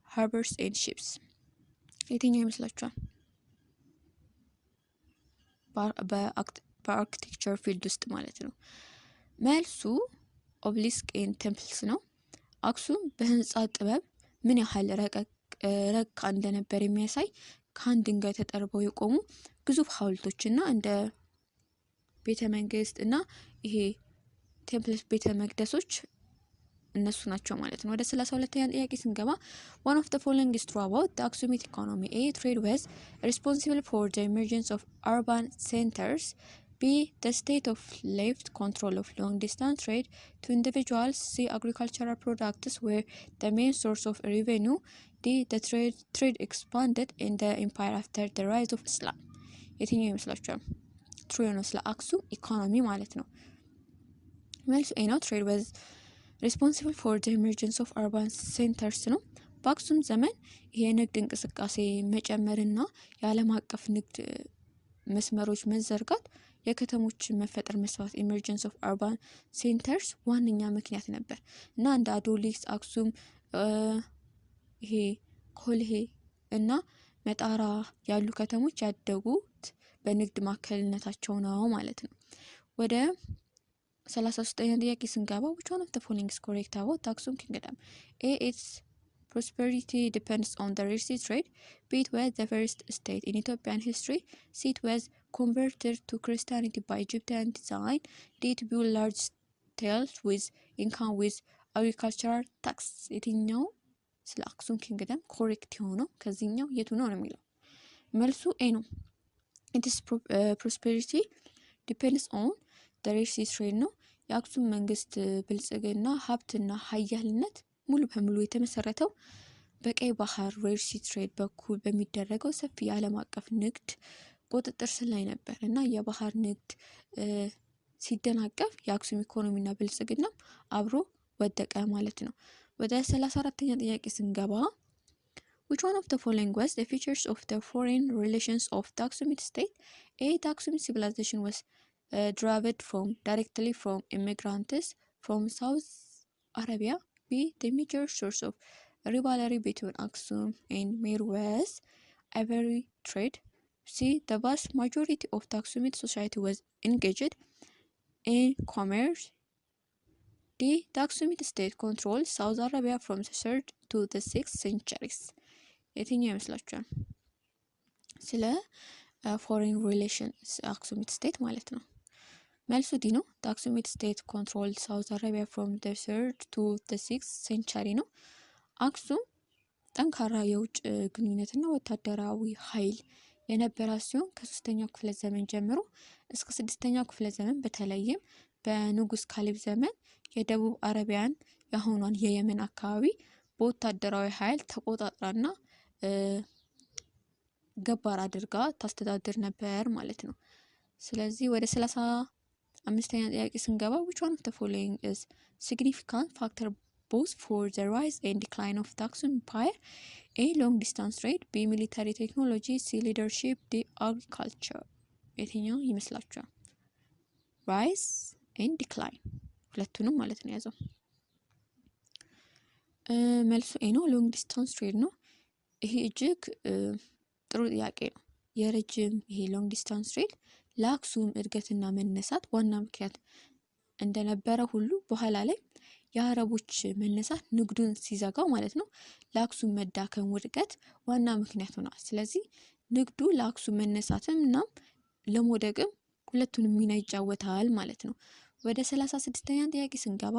harbors and ships. የትኛው ይመስላችኋል? በአርክቴክቸር ፊልድ ውስጥ ማለት ነው። መልሱ ኦብሊስክ ኤንድ ቴምፕልስ ነው። አክሱም በህንጻ ጥበብ ምን ያህል ረቃ እንደነበር የሚያሳይ ከአንድ ድንጋይ ተጠርበው የቆሙ ግዙፍ ሐውልቶችና እንደ ቤተ መንግስት እና ይሄ ቴምፕልስ ቤተ መቅደሶች እነሱ ናቸው ማለት ነው። ወደ 32ኛ ጥያቄ ስንገባ one of the following is true about the Aksumite economy. A. trade was responsible for the emergence of urban centers. B. the state of left control of long distance trade to individuals. C. agricultural products were the main source of revenue. D. the trade expanded in the empire after the rise of Islam. የትኛው ይመስላችኋል? ትሩ ነው። ስለ አክሱም ኢኮኖሚ ማለት ነው። መልሱ ኤ ነው። trade was responsible for the emergence of urban centers ነው። በአክሱም ዘመን የንግድ እንቅስቃሴ መጨመርና የዓለም አቀፍ ንግድ መስመሮች መዘርጋት የከተሞች መፈጠር መስፋት emergence of urban centers ዋነኛ ምክንያት ነበር እና እንደ አዶሊስ፣ አክሱም፣ ይሄ ኮልሄ እና መጣራ ያሉ ከተሞች ያደጉት በንግድ ማዕከልነታቸው ነው ማለት ነው። ወደ 33ኛ ጥያቄ ስንገባ which one of the following is correct about the Aksum kingdom? A. its prosperity depends on the Red Sea trade. B. it was the first state in Ethiopian history. C. it was converted to Christianity by Egyptian design. D. it built large scales with income with agricultural tax. የትኛው ስለ አክሱም ኪንግደም ኮሬክት የሆነው ከዚህኛው የቱ ነው የሚለው? መልሱ ኤ ነው። its prosperity depends on the Red Sea trade ነው። የአክሱም መንግስት ብልጽግና ሀብትና ሀያልነት ሙሉ በሙሉ የተመሰረተው በቀይ ባህር ሬድ ሲ ትሬድ በኩል በሚደረገው ሰፊ የዓለም አቀፍ ንግድ ቁጥጥር ስር ላይ ነበር እና የባህር ንግድ ሲደናቀፍ የአክሱም ኢኮኖሚና ብልጽግና አብሮ ወደቀ ማለት ነው። ወደ 34ኛ ጥያቄ ስንገባ which one of the following was the features of the foreign relations of the Aksumite state? A. the Aksumite civilization was derived directly from immigrants from South Arabia. B. the major source of rivalry between Aksum and Meru was ivory trade. C. the vast majority of the Aksumite society was engaged in commerce. D. the Aksumite state controlled South Arabia from the 3rd to the 6th centuries. የትኛው ይመስላችኋል? ስለ ፎሬን ሪሌሽንስ አክሱሚት ስቴት ማለት ነው። መልሱ ዲ ነው። the Aksumite state controlled South Arabia from the 3rd to the 6th century ነው። አክሱም ጠንካራ የውጭ ግንኙነትና ወታደራዊ ኃይል የነበራት ሲሆን ከ3ኛው ክፍለ ዘመን ጀምሮ እስከ 6ኛው ክፍለ ዘመን በተለይም በንጉስ ካሌብ ዘመን የደቡብ አረቢያን የአሁኗን የየመን አካባቢ በወታደራዊ ኃይል ተቆጣጥራና ገባር አድርጋ ታስተዳድር ነበር ማለት ነው። ስለዚህ ወደ 35ኛ ጥያቄ ስንገባ which one of the following is significant factor both for the rise and decline of the Aksum Empire? A. long distance trade. B. military technology. C. leadership. D. agriculture. የትኛው ይመስላችኋል? rise and decline ሁለቱንም ማለት ነው ያዘው። መልሱ ኤ ነው። ሎንግ ዲስታንስ ትሬድ ነው። ይሄ እጅግ ጥሩ ጥያቄ ነው። የረጅም ይሄ ሎንግ ዲስታንስ ትሬድ ለአክሱም እድገትና መነሳት ዋና ምክንያት እንደነበረ ሁሉ በኋላ ላይ የአረቦች መነሳት ንግዱን ሲዘጋው ማለት ነው ለአክሱም መዳከም ውድቀት ዋና ምክንያት ሆኗል። ስለዚህ ንግዱ ለአክሱም መነሳትም እና ለመውደቅም ሁለቱንም ሚና ይጫወታል ማለት ነው። ወደ 36ኛ ጥያቄ ስንገባ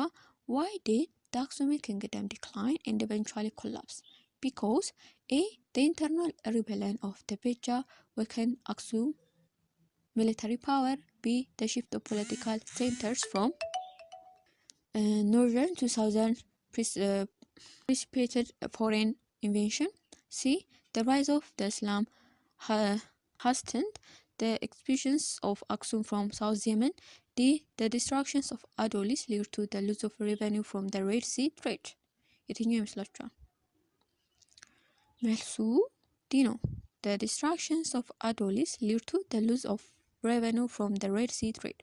why did the Aksumite kingdom decline and eventually collapse? Because A. the internal rebellion of the Beja weakened Aksum military power. B. the shift of political centers from northern to southern precipitated foreign invasion. C. the rise of the Islam hastened the expulsions of Aksum from South Yemen. D. the destructions of Adolis led to the loss of revenue from the Red Sea trade. የትኛው ይመስላችኋል? መልሱ ዲ ነው። the destructions of Adolis led to the loss of revenue from the Red Sea trade.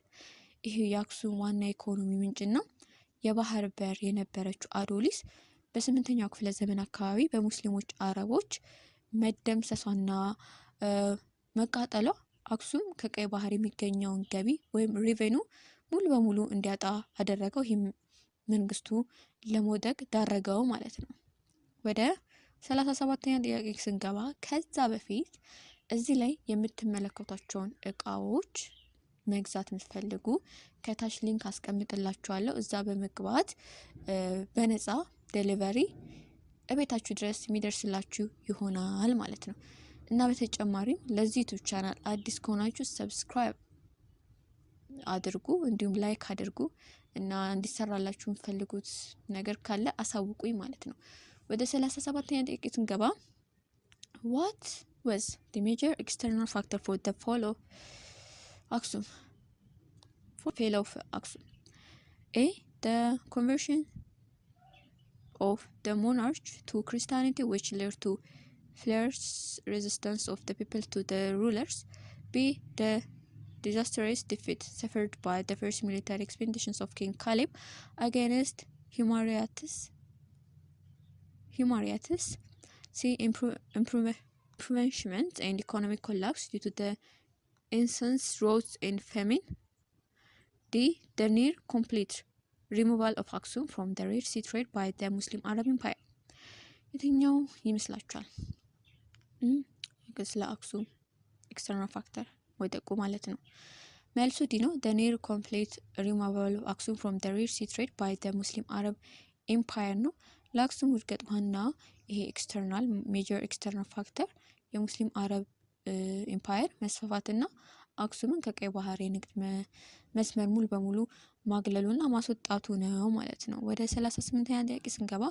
ይህ የአክሱም ዋና ኢኮኖሚ ምንጭና የባህር በር የነበረችው አዶሊስ በ8ኛው ክፍለ ዘመን አካባቢ በሙስሊሞች አረቦች መደምሰሷና መቃጠሏ አክሱም ከቀይ ባህር የሚገኘውን ገቢ ወይም ሬቬኑ ሙሉ በሙሉ እንዲያጣ አደረገው። ይህም መንግስቱ ለመውደቅ ዳረገው ማለት ነው። ወደ 37ኛ ጥያቄ ስንገባ ከዛ በፊት እዚህ ላይ የምትመለከቷቸውን እቃዎች መግዛት የምትፈልጉ ከታች ሊንክ አስቀምጥላችኋለሁ። እዛ በመግባት በነፃ ዴሊቨሪ እቤታችሁ ድረስ የሚደርስላችሁ ይሆናል ማለት ነው። እና በተጨማሪም ለዚህ ዩቲዩብ ቻናል አዲስ ከሆናችሁ ሰብስክራይብ አድርጉ፣ እንዲሁም ላይክ አድርጉ እና እንዲሰራላችሁ የምትፈልጉት ነገር ካለ አሳውቁኝ ማለት ነው። ወደ 37ኛ ጥያቄ ስንገባ what was the major external factor for the fall of Aksum? A. the conversion of the monarch to Christianity, which led to fierce resistance of the people to the rulers. B. the disastrous defeat suffered by the first military expeditions of King Caleb against Humariatis. C. improvement and economic collapse due to the incense drought and famine. D. the near complete removal of Aksum from the Red Sea trade by the Muslim Arab Empire. የትኛው ይመስላችኋል? ስለ አክሱም ኤክስተርናል ፋክተር ወደቁ ማለት ነው። መልሱ ዲ ነው። the near complete removal of Aksum from the Red Sea trade by the Muslim Arab Empire ነው። ለአክሱም ውድቀት ዋና ይሄ ኤክስተርናል ሜጀር ኤክስተርናል ፋክተር የሙስሊም አረብ ኤምፓየር መስፋፋትና አክሱምን ከቀይ ባህር የንግድ መስመር ሙሉ በሙሉ ማግለሉና ማስወጣቱ ነው ማለት ነው። ወደ 38ኛ ጥያቄ ስንገባ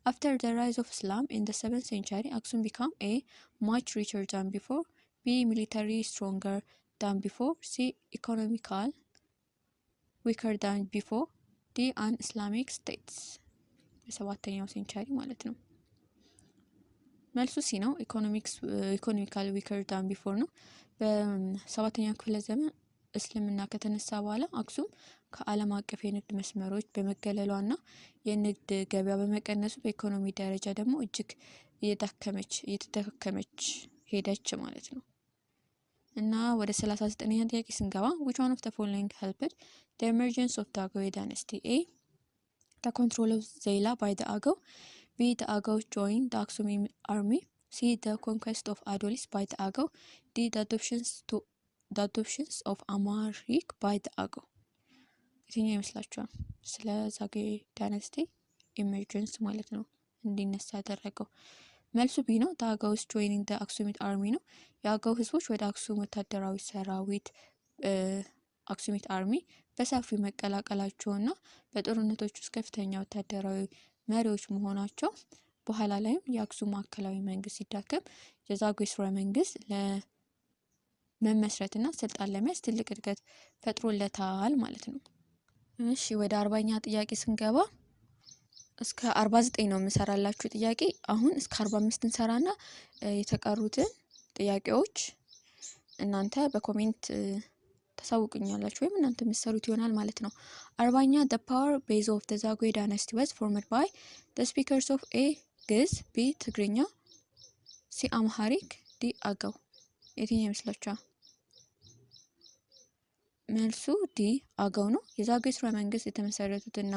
after the rise of Islam in the 7th century Aksum became A. much richer than before. B. military stronger than before. C. economical weaker than before. D. an Islamic states. በ7ኛው ሴንቸሪ ማለት ነው። መልሱ ሲ ነው። ኢኮኖሚካል ዊከር ዳን ቢፎር ነው። በ7ኛው ክፍለ ዘመን እስልምና ከተነሳ በኋላ አክሱም ከዓለም አቀፍ የንግድ መስመሮች በመገለሏና የንግድ ገበያ በመቀነሱ በኢኮኖሚ ደረጃ ደግሞ እጅግ እየተዳከመች ሄደች ማለት ነው። እና ወደ 39ኛ ጥያቄ ስንገባ which one of the following helped the emergence of the Agaw dynasty? A. the control of Zayla by the Agaw. B. the Agaw joined the Aksum army. C. the conquest of Adolis by the Agaw. D. the adoptions of Amharic by the Agaw. የትኛው ይመስላችኋል? ስለ ዛጌ ዳይናስቲ ኢመርጀንስ ማለት ነው እንዲነሳ ያደረገው። መልሱ ቢ ነው። the Agaws joining the Aksumite army ነው። የአገው ህዝቦች ወደ አክሱም ወታደራዊ ሰራዊት አክሱሚት አርሚ በሰፊው መቀላቀላቸውና በጦርነቶች ውስጥ ከፍተኛ ወታደራዊ መሪዎች መሆናቸው በኋላ ላይም የአክሱም ማዕከላዊ መንግስት ሲዳከም የዛጉዌ ስርወ መንግስት ለመመስረትና ስልጣን ለመያዝ ትልቅ እድገት ፈጥሮለታል ማለት ነው። እሺ ወደ 40ኛ ጥያቄ ስንገባ እስከ 49 ነው የምሰራላችሁ ጥያቄ። አሁን እስከ 45 እንሰራና የተቀሩትን ጥያቄዎች እናንተ በኮሜንት ታሳውቁኛላችሁ ወይም እናንተ የምትሰሩት ይሆናል ማለት ነው። 40ኛ the power base of the Zagwe dynasty was formed by the speakers of A. ግዕዝ፣ B. ትግርኛ፣ C. አምሃሪክ፣ D. አገው። የትኛው ይመስላችኋል? መልሱ ዲ አገው ነው። የዛጉዌ ስርወ መንግስት የተመሰረቱትና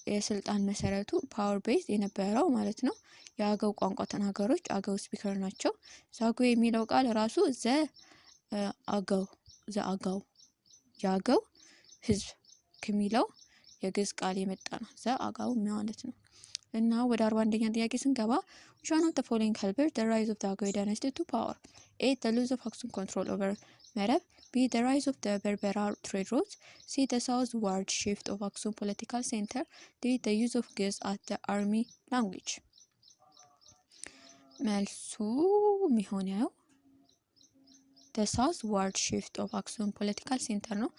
የስልጣን መሰረቱ ፓወር ቤዝ የነበረው ማለት ነው የአገው ቋንቋ ተናጋሪዎች አገው ስፒከር ናቸው። ዛጉዌ የሚለው ቃል ራሱ አገው የአገው ህዝብ ከሚለው የግዕዝ ቃል የመጣ ነው አገው ማለት ነው። እና ወደ 41ኛ ጥያቄ ስንገባ which one of the following helped the rise of the Aghawi dynasty to power? A. The loss of Aksum control over Merab. B. The rise of the Berbera trade routes. C. The southward shift of Aksum political center. D. The use of Ge'ez as the army language. መልሱ የሚሆነው the southward shift of Aksum political center ነው።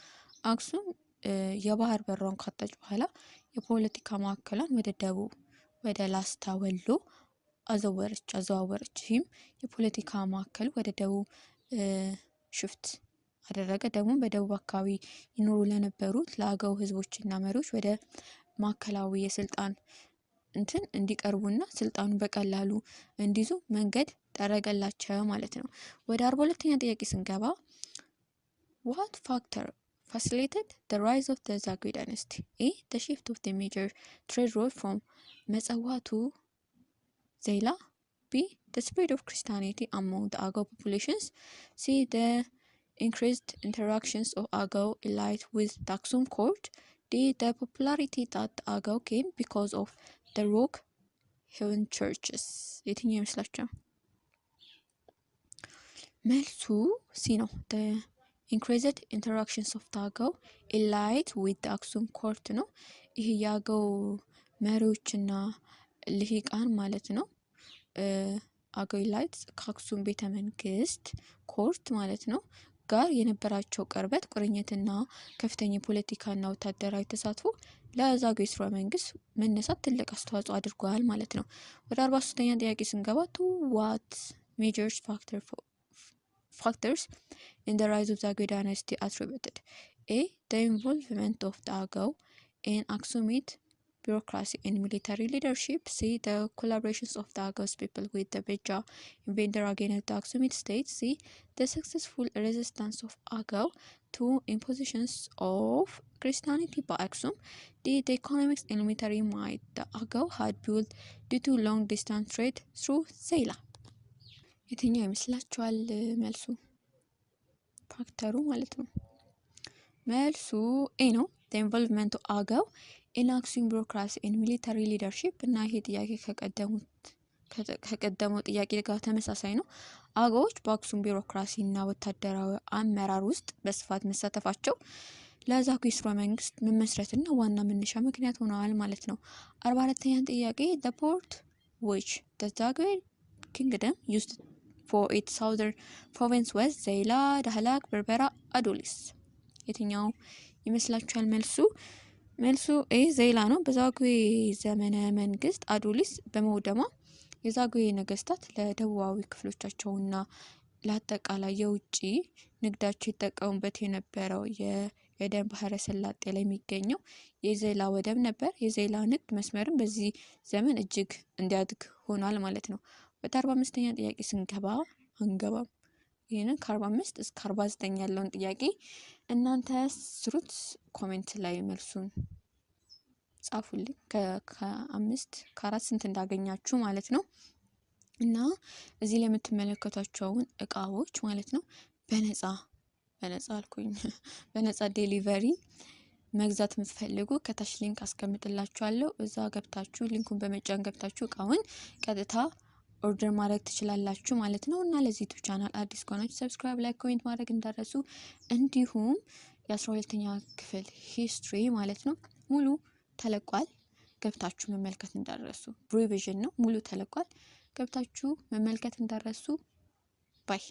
አክሱም የባህር በሯን ካጣች በኋላ የፖለቲካ ማዕከሏን ወደ ደቡብ ወደ ላስታ ወሎ አዘዋወረች። ይህም የፖለቲካ ማዕከል ወደ ደቡብ ሽፍት አደረገ። ደግሞ በደቡብ አካባቢ ይኖሩ ለነበሩት ለአገው ህዝቦችና መሪዎች ወደ ማዕከላዊ የስልጣን እንዲቀርቡና ስልጣኑን በቀላሉ እንዲይዙ መንገድ ጠረገላቸው ማለት ነው። ወደ 42ኛ ጥያቄ ስንገባ what factor facilitated the rise of the Zagwe dynasty? A. The shift of the major trade route from Metsawa to Zela. B. The spread of Christianity among the Agao populations. C. The increased interactions of Agao elite with the Aksum court. D. The popularity that the Agao came because of the rock heaven churches. የትኛው ይመስላችኋል? መልሱ ሲ ነው። the increased interactions of the Agao elite with the Aksum court ነው። ይሄ የአገው መሪዎችና ልሂቃን ማለት ነው። አገው ኤላይት ከአክሱም ቤተ መንግስት ኮርት ማለት ነው ጋር የነበራቸው ቅርበት ቁርኝትና ከፍተኛ ፖለቲካና ወታደራዊ ተሳትፎ ለዛጉዌ ስርወ መንግስት መነሳት ትልቅ አስተዋጽኦ አድርጓል ማለት ነው። ወደ 43ኛ ጥያቄ ስንገባ what major factors in the rise of the Aghawi dynasty attributed? A. The involvement of the Agao in Aksumite bureaucracy and military leadership. C. The collaborations of the Agao people with the Beja invader against the Aksumite state. C. The successful resistance of Agao to impositions of Christianity by Aksum. D. The economics and military might the Agao had built due to long distance trade through Zela. የትኛው ይመስላችኋል መልሱ? ፋክተሩ ማለት ነው። መልሱ ኤ ነው። the involvement of Agao in Aksum bureaucracy and military leadership እና ይሄ ጥያቄ ከቀደመው ጥያቄ ጋር ተመሳሳይ ነው። አገዎች በአክሱም ቢሮክራሲ እና ወታደራዊ አመራር ውስጥ በስፋት መሳተፋቸው ለዛጉዌ ስርወ መንግስት መመስረትና ዋና መነሻ ምክንያት ሆነዋል ማለት ነው። 44ኛ ጥያቄ the port which the Zagwe kingdom used for its southern province was Zela, Dahlak, Berbera, Adolis. የትኛው ይመስላችኋል መልሱ ኤ ዜላ ነው። በዛጉዌ ዘመነ መንግስት አዶሊስ በመውደሟ የዛጉዌ ነገስታት ለደቡባዊ ክፍሎቻቸውና ለአጠቃላይ የውጪ ንግዳቸው ይጠቀሙበት የነበረው የኤደን ባህረ ሰላጤ ላይ የሚገኘው የዜላ ወደብ ነበር። የዜላ ንግድ መስመርም በዚህ ዘመን እጅግ እንዲያድግ ሆኗል ማለት ነው። ወደ 45ኛ ጥያቄ ስንገባ አንገባም። ይሄንን ከ45 እስከ 49 ያለውን ጥያቄ እናንተ ስሩት፣ ኮሜንት ላይ መልሱን ጻፉልኝ። ከ4 ስንት እንዳገኛችሁ ማለት ነው። እና እዚህ ላይ የምትመለከቷቸውን እቃዎች ማለት ነው በነፃ አልኩኝ በነፃ ዴሊቨሪ መግዛት የምትፈልጉ ከታች ሊንክ አስቀምጥላችኋለሁ። እዛ ገብታችሁ ሊንኩን በመጫን ገብታችሁ እቃውን ቀጥታ ኦርደር ማድረግ ትችላላችሁ ማለት ነው። እና ለዚህ ዩቲዩብ ቻናል አዲስ ከሆናችሁ ሰብስክራይብ፣ ላይክ፣ ኮሜንት ማድረግ እንዳትረሱ። እንዲሁም የ12ኛ ክፍል ሂስትሪ ማለት ነው ሙሉ ተለቋል፣ ገብታችሁ መመልከት እንዳትረሱ። ሪቪዥን ነው ሙሉ ተለቋል፣ ገብታችሁ መመልከት እንዳትረሱ። ባይ